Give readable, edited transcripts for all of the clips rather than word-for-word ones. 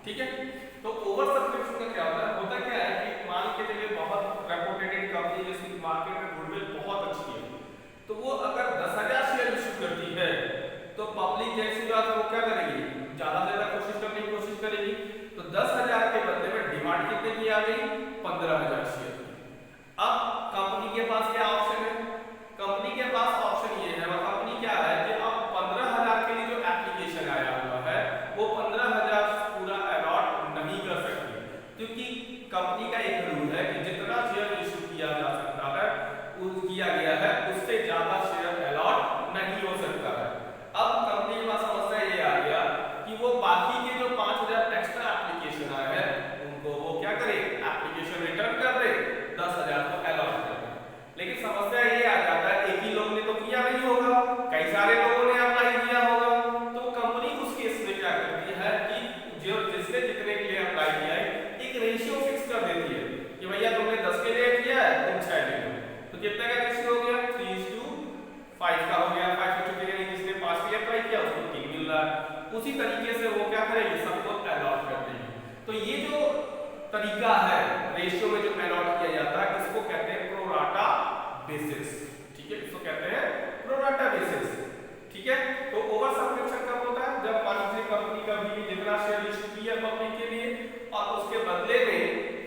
ठीक है। तो ओवर सब्सक्रिप्शन का क्या होता क्या है कि मान के चलिए बहुत रेपुटेड कंपनी जिसकी मार्केट में गुडविल बहुत अच्छी है, तो वो अगर 10,000 शेयर इशू करती है तो पब्लिक जैसी बात वो क्या करेगी, ज्यादा से ज्यादा कोशिश करने की कोशिश करेगी। तो 10,000 के बदले में डिमांड कितने की आ गई, 15,000 शेयर की। अब कंपनी के पास क्या ऑप्शन है, कंपनी के पास ऑप्शन ये है, कंपनी क्या है कि अब 15,000 के लिए जो एप्लीकेशन आया हुआ है वो 15,000 पूरा अलॉट नहीं कर सकती, क्योंकि कंपनी का एक रूल है कि जितना शेयर इशू किया जा सकता है किया गया है उससे ज्यादा शेयर अलॉट नहीं हो सकता है। अब कंपनी के पास समस्या ये आ गया कि वो बाकी के जो 5,000 एक्स्ट्रा एप्लीकेशन आए हैं उनको वो क्या करे, एप्लीकेशन रिटर्न कर दे, 10,000 को अलॉट कर दे। लेकिन समस्या ये आ जाता है एक ही लोग ने तो किया नहीं होगा, कई सारे लोगों ने अप्लाई किया होगा। तो कंपनी उस केस में क्या करती है कि जो जिसने जितने के लिए अप्लाई किया है एक रेशियो फिक्स कर देती है कि भैया तुमने 10 के लिए किया है तुम 6 ले लो। तो कितने का रेशियो हो गया, 3:5 का हो गया। 5 के लिए जिसने 5 के लिए अप्लाई किया उसको 3 मिल रहा है। उसी तरीके से वो क्या करेगी, सबको अलॉट कर देगी। तो ये जो तरीका है रेशियो में जो अलॉट किया जाता है इसको कहते हैं प्रोराटा बेसिस। ठीक है, इसको कहते हैं प्रोराटा बेसिस। ठीक है। तो ओवर सब्सक्रिप्शन कब होता है, जब मान लीजिए कंपनी का भी जितना शेयर इशू किया पब्लिक के लिए और उसके बदले में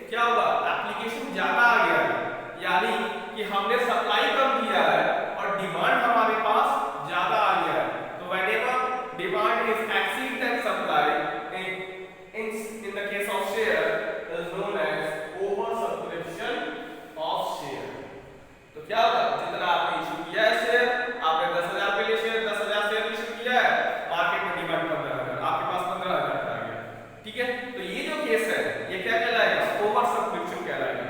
क्या हुआ, एप्लीकेशन ज्यादा आ गया है, यानी कि हमने सप्लाई कम किया है और डिमांड हमारे पास ज्यादा आ गया है। तो whenever demand is exceed than supply in the case of share is known as over subscription of share। तो क्या होगा, जितना आपने इशू किया है शेयर, आपने 10,000 के लिए शेयर 10,000 शेयर इशू किया है, मार्केट में डिमांड 15,000, आपके पास 15,000 आ गया। ठीक है। तो ये जो केस है ये क्या कहलाएगा, ओवर सब्सक्रिप्शन कहलाएगा।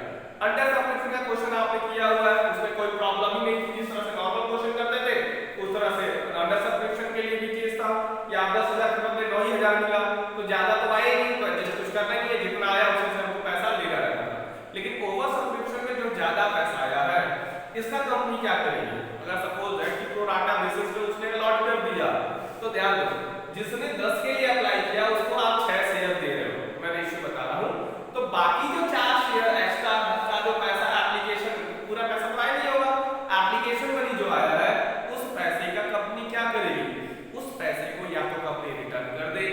अंडर सब्सक्रिप्शन का क्वेश्चन आपने किया हुआ है, उसमें कोई प्रॉब्लम ही नहीं थी, जिस तरह से नॉर्मल क्वेश्चन करते थे उस तरह से अंडर सब्सक्रिप्शन के लिए भी केस था कि आप 10,000 के बदले 9,000 मिला तो ज्यादा तो आए नहीं, तो एडजस्ट कुछ करना ही है, जितना आया उसी से हमको पैसा लेना रहता था। लेकिन ओवर सब्सक्रिप्शन में जो ज्यादा पैसा आया है इसका कंपनी क्या करेगी, अगर सपोज है कि प्रोराटा बेसिस पे उसने अलॉट कर दिया, तो ध्यान दो जिसने 10 के लिए अप्लाई किया उसको आप 6 शेयर दे रहे हो, मैं रेशियो बता रहा हूं, तो बाकी जो 4 शेयर एक्स्ट्रा का जो पैसा एप्लीकेशन पूरा पैसा तो आया नहीं होगा, एप्लीकेशन मनी जो आया है उस पैसे का कंपनी क्या करेगी, उस पैसे को या तो कंपनी रिटर्न कर दे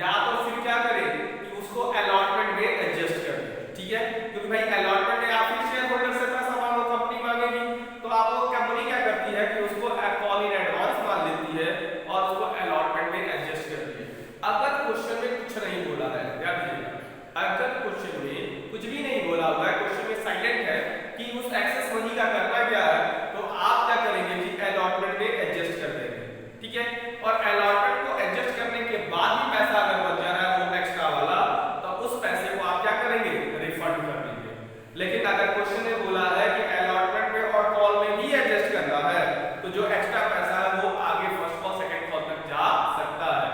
या तो फिर क्या करे कि उसको अलॉटमेंट में एडजस्ट कर दे। ठीक है, क्योंकि भाई अलॉटमेंट में आप फिर शेयर होल्डर से पैसा मांगो, कंपनी मांगेगी, तो आपको कंपनी क्या करती है कि उसको कॉल इन एडवांस मान लेती है और उसको अलॉटमेंट में एडजस्ट करती है। अगर क्वेश्चन में कुछ नहीं बोला है, ध्यान दीजिएगा, अगर क्वेश्चन में कुछ भी नहीं बोला हुआ है, क्वेश्चन में साइलेंट है कि उस एक्सेस मनी का करना क्या है, तो आप क्या करेंगे कि अलॉटमेंट में एडजस्ट कर देंगे। ठीक है, और अलॉटमेंट को एडजस्ट करने के बाद भी पैसा अगर बच जा रहा है वो एक्स्ट्रा वाला, तो उस पैसे को आप क्या करेंगे, रिफंड कर देंगे। लेकिन अगर क्वेश्चन में बोला है कि अलॉटमेंट में और कॉल में भी एडजस्ट करना है, तो जो एक्स्ट्रा पैसा है वो आगे फर्स्ट कॉल सेकंड कॉल तक जा सकता है।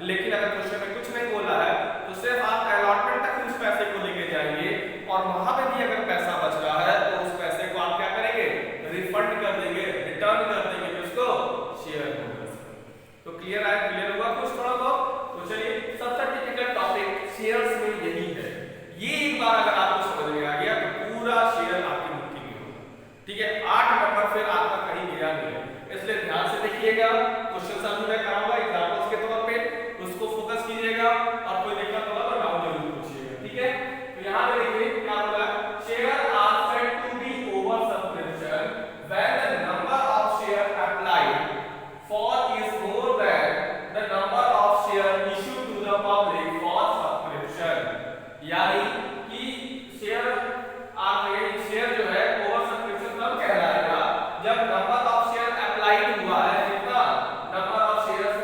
लेकिन अगर क्वेश्चन में कुछ नहीं बोला है तो सिर्फ आप अलॉटमेंट तक उस पैसे को लेके जाएंगे और वहां पे भी अगर पैसा बच रहा है तो उस पैसे को आप क्या करेंगे, रिफंड कर देंगे, रिटर्न कर देंगे किसको, शेयर होल्डर्स को। तो क्लियर है, क्लियर हुआ कुछ थोड़ा बहुत। तो चलिए सबसे टिपिकल टॉपिक शेयर्स में यही है, ये एक बार अगर आपको समझ में आ गया तो पूरा शेयर आपकी मुट्ठी में होगा। ठीक है, 8 नंबर फिर आपका कहीं गया नहीं है, इसलिए ध्यान से देखिएगा, क्वेश्चन सॉल्व मैं कराऊंगा एग्जांपल्स के तौर पे, उसको फोकस कीजिएगा और कोई दिक्कत होगा तो डाउट जरूर पूछिएगा। ठीक है, तो यहां पे देखिए क्या बोला, share are said to be over subscription when the number of share applied for is more than the number of share issued to the public for subscription. यानी कि शेयर शेयर जो है ओवर सब्सक्रिप्शन तब कहलाएगा जब number of share applied हुआ है, जितना number of shares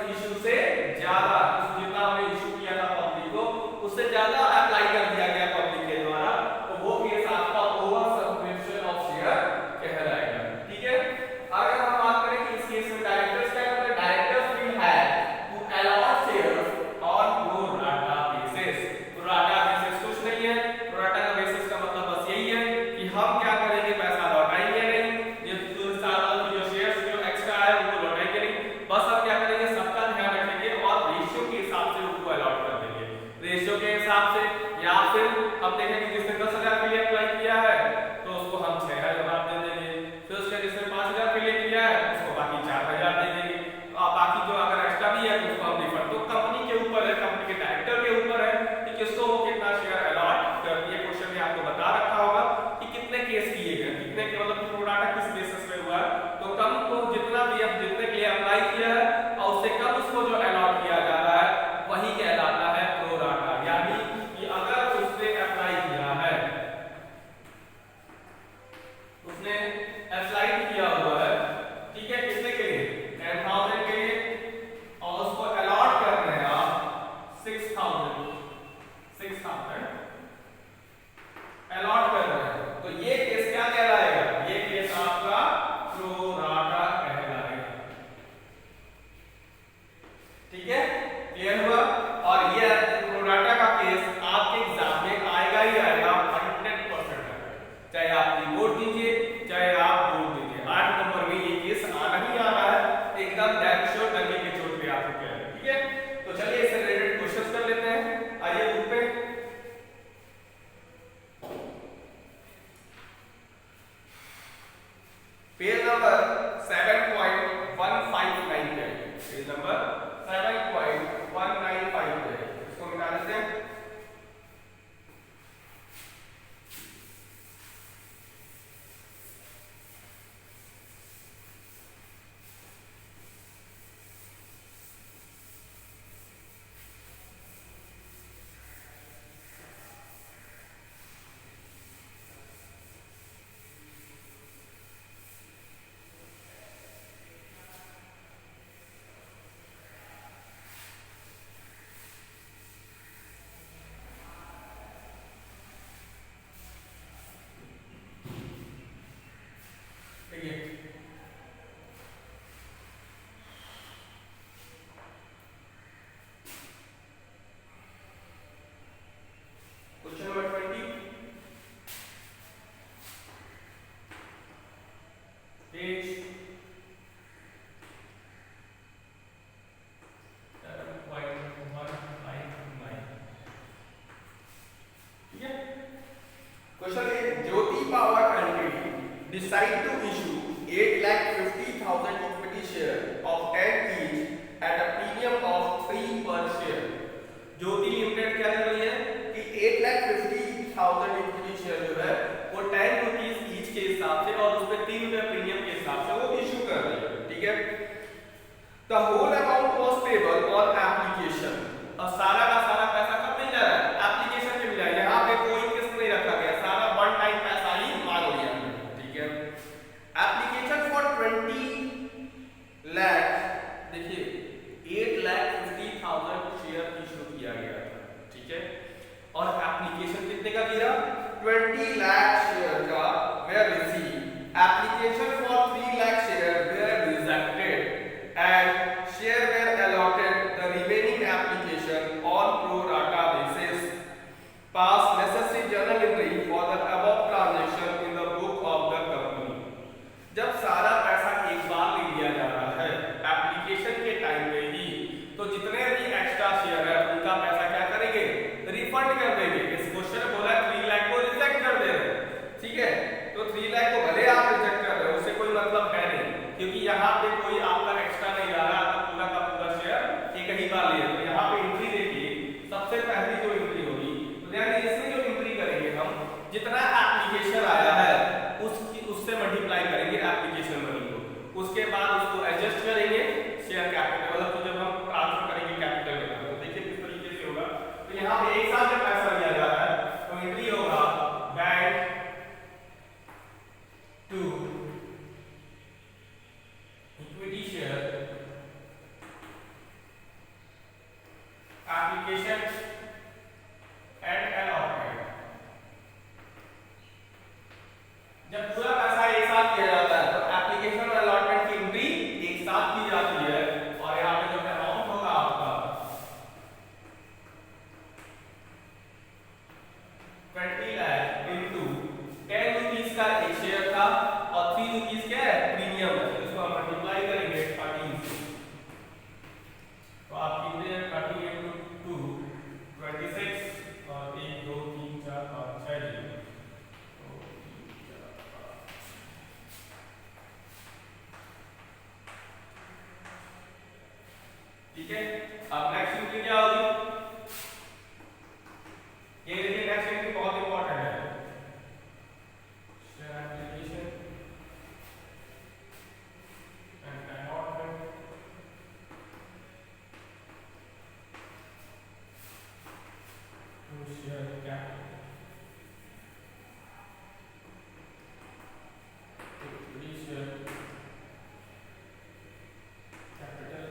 the whole amount was payable on application. और सारा का सारा पैसा कब मिल जा रहा है? एप्लीकेशन पे मिल रहा है। यहाँ पे कोई किस्त नहीं रखा गया, सारा वन टाइम पैसा ही मांग लिया हमने, ठीक है। एप्लीकेशन फॉर 20 लाख, देखिए 8,50,000 शेयर इशू किया गया था, ठीक है। और एप्लीकेशन कितने का दिया? 20 लाख शेयर का were receive. Application for 3 lakh share were rejected and share were allotted the remaining application on pro rata basis. Pass necessary journal entry for the above transaction in the book of the company. जब सारा पैसा एक बार ले लिया जा रहा है application के टाइम पे ही, तो जितने भी एक्स्ट्रा शेयर है उनका पैसा क्या करेंगे? रिफंड कर देंगे। इस क्वेश्चन में बोला 3 लाख को रिजेक्ट कर दे रहे हैं, ठीक है। तो 3 लाख को भले आप रिजेक्ट कर रहे हो, उससे कोई मतलब है नहीं, क्योंकि यहाँ पे कोई आपका एक्स्ट्रा नहीं आ रहा, तो पूरा का पूरा शेयर एक ही बार लिए। तो यहाँ पे एंट्री देखिए, सबसे पहली जो एंट्री होगी, तो यानी इसमें जो एंट्री करेंगे हम, जितना एप्लीकेशन आया है उससे मल्टीप्लाई करेंगे एप्लीकेशन मनी को, उसके बाद उसको एडजस्ट करेंगे शेयर कैपिटल, मतलब तो जब हम ट्रांसफर करेंगे कैपिटल में, तो देखिए किस तरीके से होगा। तो यहाँ पे एक साथ जब पैसा लिया जा रहा है तो एंट्री होगा bank to equity share application and allotment. जब पूरा पैसा एक साथ किया जाता है तो एप्लीकेशन और अलॉटमेंट की एंट्री एक साथ की जाती है, और यहाँ पे जो अमाउंट होगा आपका 20 लाख इनटू 10 रुपीस का एक शेयर था और 3 रुपीस क्या है? प्रीमियम है। इसको हम मल्टीप्लाई करेंगे 30 से, तो आप कितने 30 इनटू 2 26 और 1 2 3 4 5 6 जीरो, ठीक है। अब नेक्स्ट एंट्री क्या होगी? ये देखिए नेक्स्ट एंट्री बहुत इंपॉर्टेंट है। Share application and allotment to share capital to share capital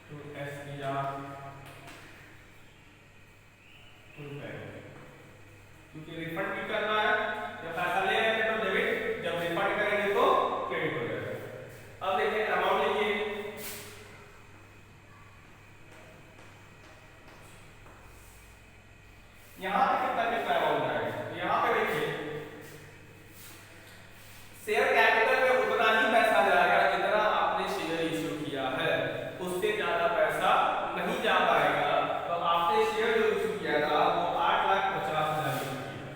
to SDR to bank, क्योंकि रिफंड भी करना है। जब पैसा ले रहे थे तो डेबिट, जब रिफंड करेंगे तो क्रेडिट हो जाएगा। अब देखिए अमाउंट लिखिए, यहाँ पे कितना कितना अमाउंट आएगा? यहाँ पे देखिए शेयर कैपिटल में उतना ही पैसा जाएगा जितना आपने शेयर इश्यू किया है, उससे ज्यादा पैसा नहीं जा पाएगा। तो आपने शेयर जो इश्यू किया था वो 8,50,000 किया,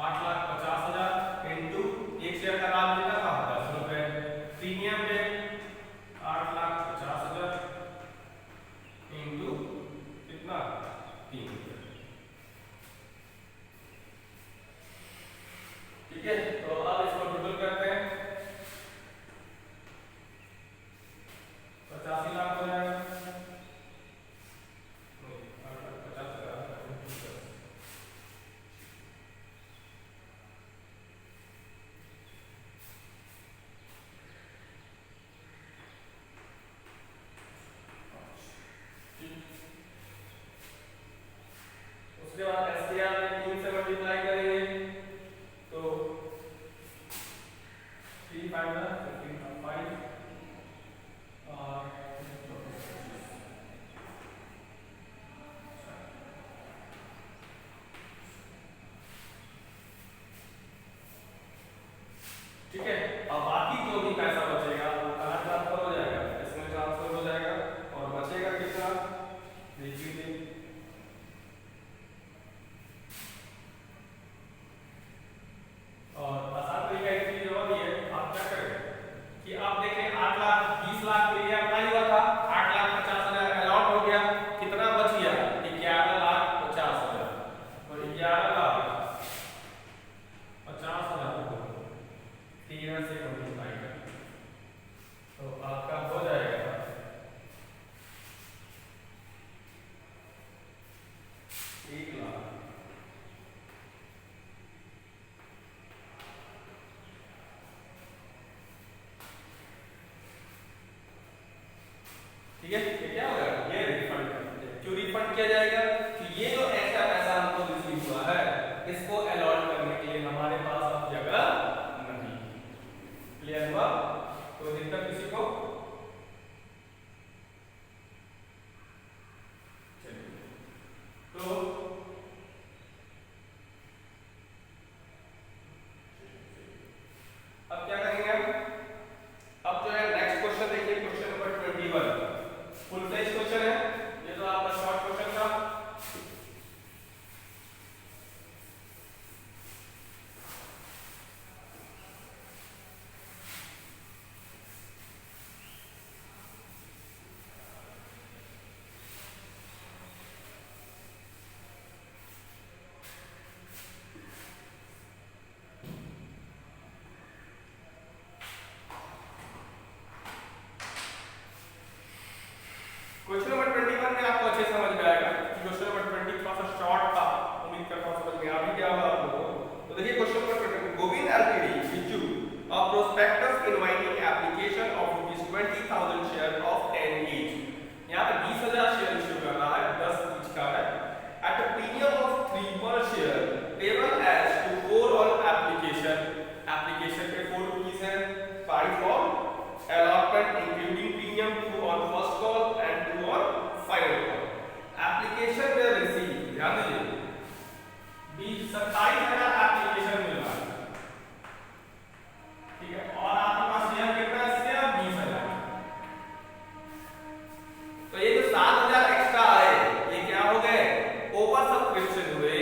8,50,000 इनटू एक शेयर का दाम कितना था? 10 रुपए, प्रीमियम पे 8,50,000 इनटू कितना? 3 रुपए, ठीक है। तो अब इसको टोटल करते हैं, 85 लाख हो जाएगा। उसके बाद SDR में 3 से मल्टीप्लाई करेंगे तो 3 5 5 और ठीक है। अब बाकी जो भी पैसा बचेगा वो कहाँ ट्रांसफर हो जाएगा? इसमें ट्रांसफर हो जाएगा, और बचेगा कितना? देखिए और आसान तरीका इसकी जवाब ये है, आप क्या करें कि आप देखें क्लियर से मल्टीप्लाई करें तो आपका हो जाएगा 1,00,000। ठीक है, ये क्या होगा, ये रिफंड क्यों रिफंड किया जाएगा कि ये जो एक्स्ट्रा पैसा हमको रिसीव हुआ है इसको अलॉट करने के लिए हमारे पास अब जगह नहीं। क्लियर हुआ? तो दिक्कत किसी को? तो अब क्या करेंगे हम? अब जो है नेक्स्ट क्वेश्चन देखिए, question number 21 full fledge question है। ये तो आपका शॉर्ट क्वेश्चन था। क्वेश्चन नंबर 21 में आपको अच्छे समझ में आएगा कि क्वेश्चन नंबर 20 थोड़ा सा शॉर्ट था, उम्मीद करता हूं समझ में आ भी गया होगा आप लोगों को। तो देखिए question number 21, Govind LTD issue a prospectus inviting application of ₹20,000 share of 10 each. यहां पे 20,000 शेयर इश्यू कर रहा है, 10 ईच का है, एट अ प्रीमियम ऑफ 3 पर share payable as to 4 on application. Application पे 4 रुपीस है, 5 on allotment including premium, 2 on first call and 2 on final call. Application were received, ध्यान दीजिए 27,000 एप्लीकेशन मिल रहा है, ठीक है, और आपके पास शेयर कितना है, शेयर 20,000। तो ये जो 7,000 एक्स्ट्रा आए ये क्या हो गए, ओवर सब्सक्रिप्शन हुए,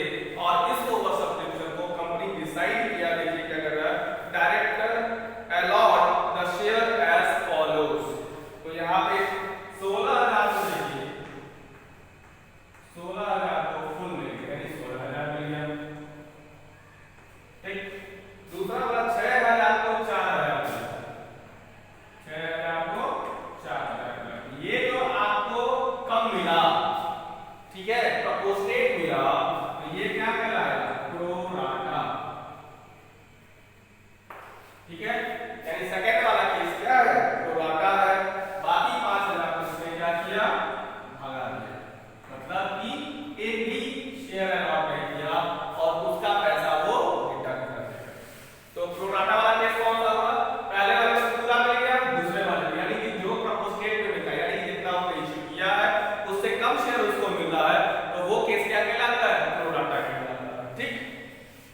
और इस ओवर सब्सक्रिप्शन को कंपनी डिसाइड किया, देखिए क्या कर रहा है, director allot the share as follows. तो यहाँ पे 16,000 को देखिए, 16,000 को फुल मिल गया, यानी 16,000 मिल गया, ठीक। दूसरा वाला 6,000 को 4,000 मिला, 6,000 को 4,000 मिला। ये जो आपको कम मिला, ठीक है, प्रपोर्शनेट मिला, तो ये क्या कहलाएगा, प्रो राटा, ठीक है, यानी सेकंड वाला केस क्या है, प्रो राटा है। बाकी 5,000 को इसने क्या किया, भगा दिया, मतलब कि एक भी शेयर अलॉट नहीं किया और उसका पैसा वो रिटर्न कर देगा। तो प्रो राटा वाला केस कौन सा हुआ, पहले वाले में पूरा मिल गया, दूसरे वाले में यानी कि जो प्रपोर्शनेट में मिला, यानी कि जितना उसने इश्यू किया है उससे कम शेयर उसको मिल रहा है, तो वो केस क्या कहलाता है, प्रो राटा कहलाता है, ठीक।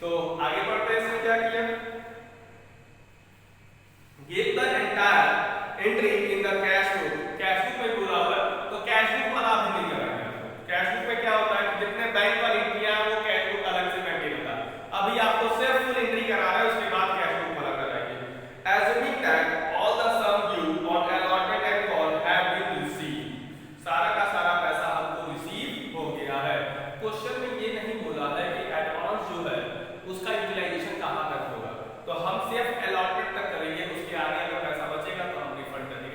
तो आगे बढ़ते हैं, इसमें क्या किया, give the entire entry in the cash book। Cash book में पूरा हुआ, तो कैश बुक वाला अभी नहीं कराएंगे। कैश बुक में क्या होता है कि जितने बैंक वाली एंट्रियां हैं वो कैश बुक अलग से मेंटेन होता है, अभी आपको सिर्फ फुल एंट्री करा रहे हैं, उसके बाद कैश बुक वाला कराएंगे। assuming that all the sum due on allotment and call have been received, सारा का सारा पैसा हमको रिसीव हो गया है। क्वेश्चन में ये नहीं बोला है कि एडवांस जो है उसका यूटिलाइजेशन कहां तक होगा, तो हम सिर्फ अलॉटमेंट तक करेंगे, उसके आगे अगर पैसा बचेगा तो हम रिफंड करेंगे।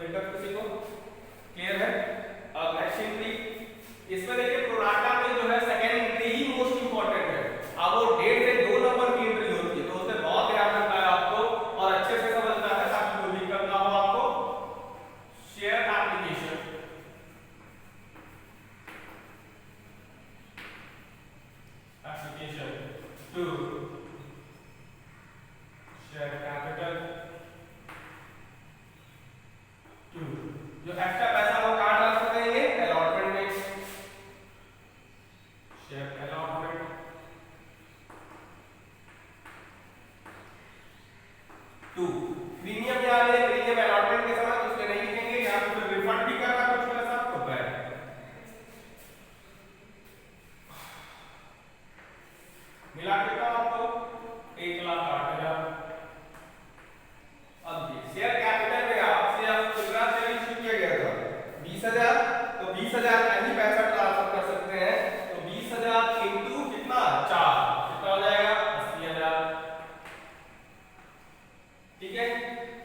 दिक्कत किसी को क्लियर है? अब नेक्स्ट एंट्री इसमें देखिए प्रोराटा में जो है सेकंड एंट्री ही मोस्ट इंपॉर्टेंट है। अब वो 1.5 से 2 नंबर की एंट्री होती है तो उसमें बहुत ध्यान रखना है आपको और अच्छे से समझना है ताकि कोई दिक्कत ना हो आपको। Share application to share capital to जो एक्स्ट्रा पैसा वो कहां ट्रांसफर करेंगे अलॉटमेंट में। शेयर अलॉटमेंट टू प्रीमियम या प्रीमियम अलॉटमेंट के समय उसमें नहीं लिखेंगे या फिर रिफंड भी करना कुछ पैसा तो बैड मिला के तो आपको 1,08,000। अब ये शेयर कैपिटल में आपसे आप कितना शेयर इश्यू किया गया था 20,000 तो 20,000 का ही पैसा ट्रांसफर कर सकते हैं तो 20,000 इनटू कितना 4 कितना हो जाएगा 80,000। ठीक है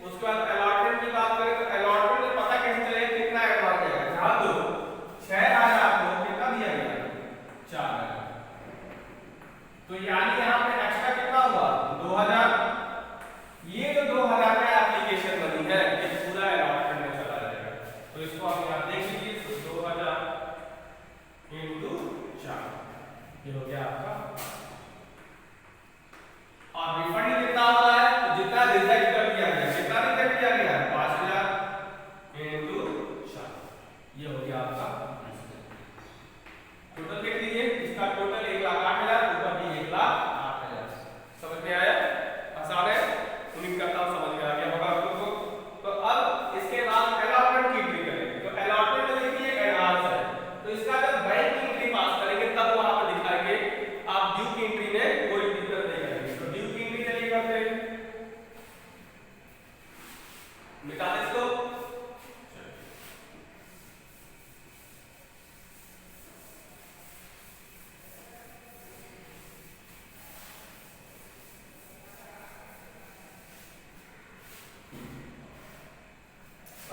उसके बाद अलॉटमेंट की बात करें तो अलॉटमेंट में पता कैसे चलेगा कितना एडवांस जाएगा जहां तो 6,000 को कितना दिया गया 4,000 तो यानी यहां पे एक्स्ट्रा कितना हुआ 2,000। ये जो 2,000 का एप्लीकेशन बनी है ये पूरा अलॉटमेंट में चला जाएगा तो इसको आप यहां देख लीजिए तो 2,000 इनटू 4 ये हो गया आपका। और रिफंड कितना हुआ है तो जितना रिजेक्ट कर दिया गया कितना रिजेक्ट किया गया 5,000 इनटू 4 ये हो गया आपका टोटल देख लीजिए इसका टोटल 1,08,000 ऊपर भी 1,08,000। समझ में आया आसान है उम्मीद करता हूं समझ में आ गया होगा आप लोगों को। तो अब इसके बाद अलॉटमेंट की एंट्री करेंगे तो अलॉटमेंट में देखिए एडवांस है तो इसका जब बैंक की एंट्री पास करेंगे तब वहां पर दिखाएंगे आप ड्यू की एंट्री में कोई दिक्कत नहीं करेंगे तो ड्यू की एंट्री चलिए करते हैं मिटा दे इसको।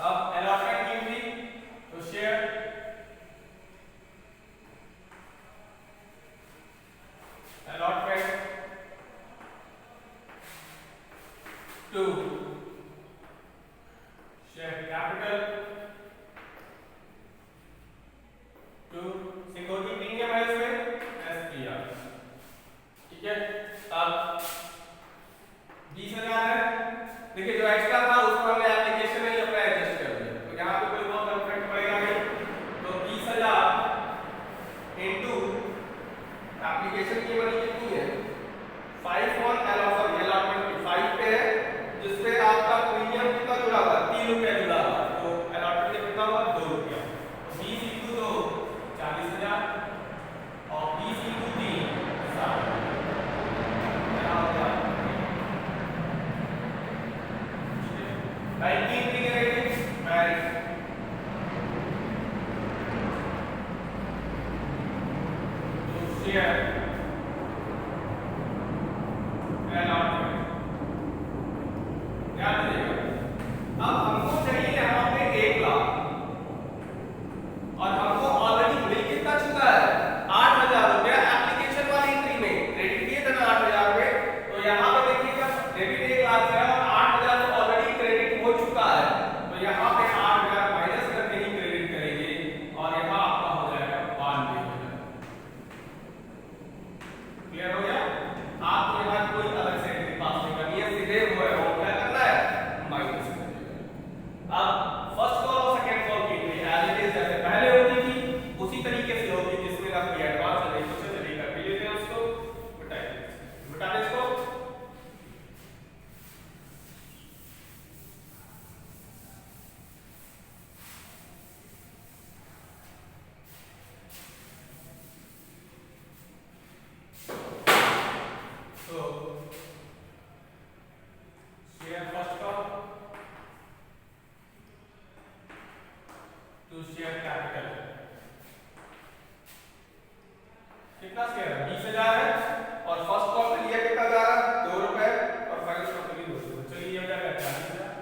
अब अलॉटमेंट की एंट्री तो share allotment to share capital to security premium है इसमें SPR। ठीक है अब 20,000 है देखिए जो एक्स्ट्रा था उसको हमने एप्लीकेशन में ही अपना एडजस्ट कर दिया तो यहाँ पे कोई बहुत इफेक्ट पड़ेगा नहीं तो 20,000 इनटू एप्लीकेशन की मनी कितनी है 5 ऑन अलॉटमेंट की 5 पे है जिसपे आपका प्रीमियम कितना जुड़ा हुआ 3 रुपया जुड़ा हुआ तो अलॉटमेंट में कितना हुआ 2 रुपया 20 इनटू 2 40,000 और 20 इनटू 3 60 बैंक की एंट्री करेंगे बैंक तो शेयर अलॉटमेंट ध्यान दीजिएगा। अब हमको चाहिए यहाँ पे 1 लाख और हमको ऑलरेडी बिल कितना चुका है 8,000 रुपया एप्लीकेशन वाली एंट्री में क्रेडिट किए थे ना 8,000 पे तो यहाँ पे देखिएगा डेबिट 1 लाख है और 8,000 तो ऑलरेडी क्रेडिट हो चुका है तो यहाँ पे 8,000 माइनस करके ही क्रेडिट करेंगे और यहाँ आपका हो जाएगा 92,000। क्लियर हो गया आपको यहाँ कोई अलग से एंट्री पास नहीं करनी है सीधे वो अमाउंट क्या करना है माइनस कर देना। अब फर्स्ट कॉल और सेकंड कॉल की एंट्री एज इट इज जैसे पहले होती थी उसी तरीके से होगी जिसमें ना कोई एडवांस है नहीं कुछ चलिए कर लेते हैं उसको मिटा दे इसको। तो share first call to share capital कितना शेयर है 20,000 है और फर्स्ट कॉल पे लिया कितना जा रहा है 2 रुपए और फाइनल कॉल पे 2 रुपए चलिए ये हो जाएगा 40,000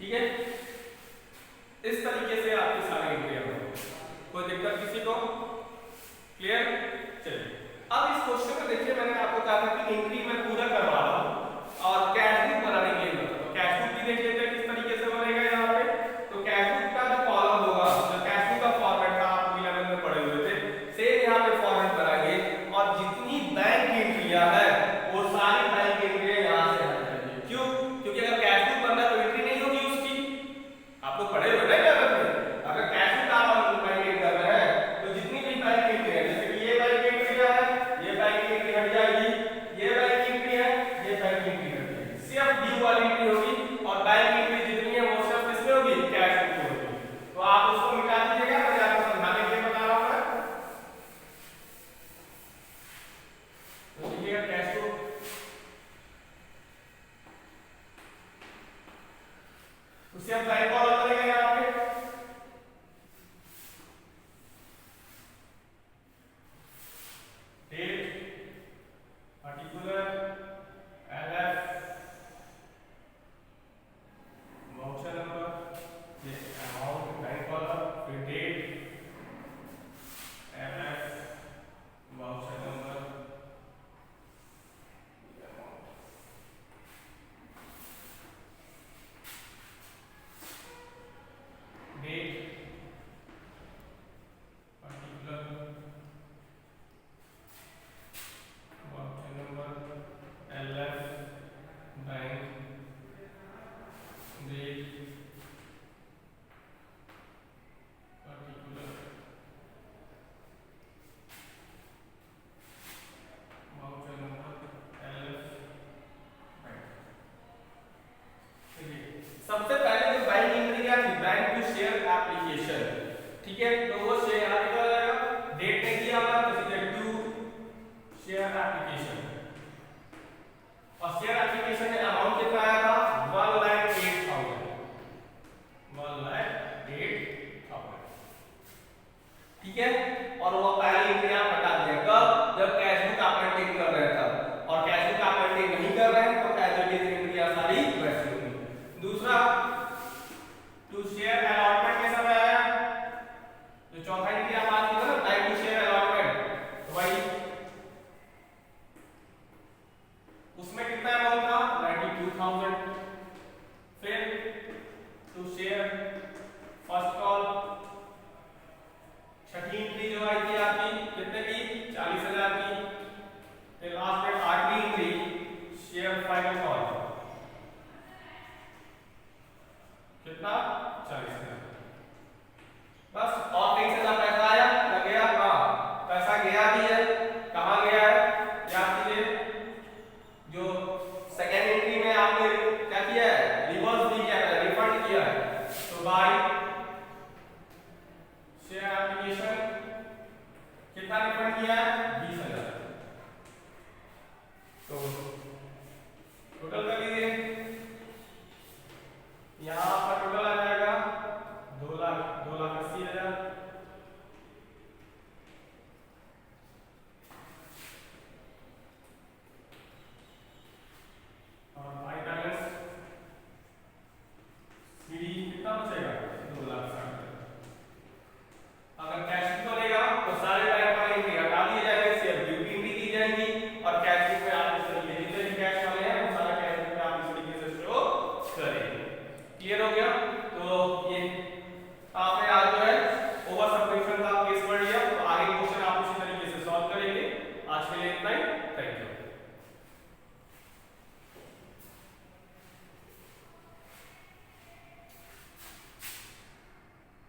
ठीक है।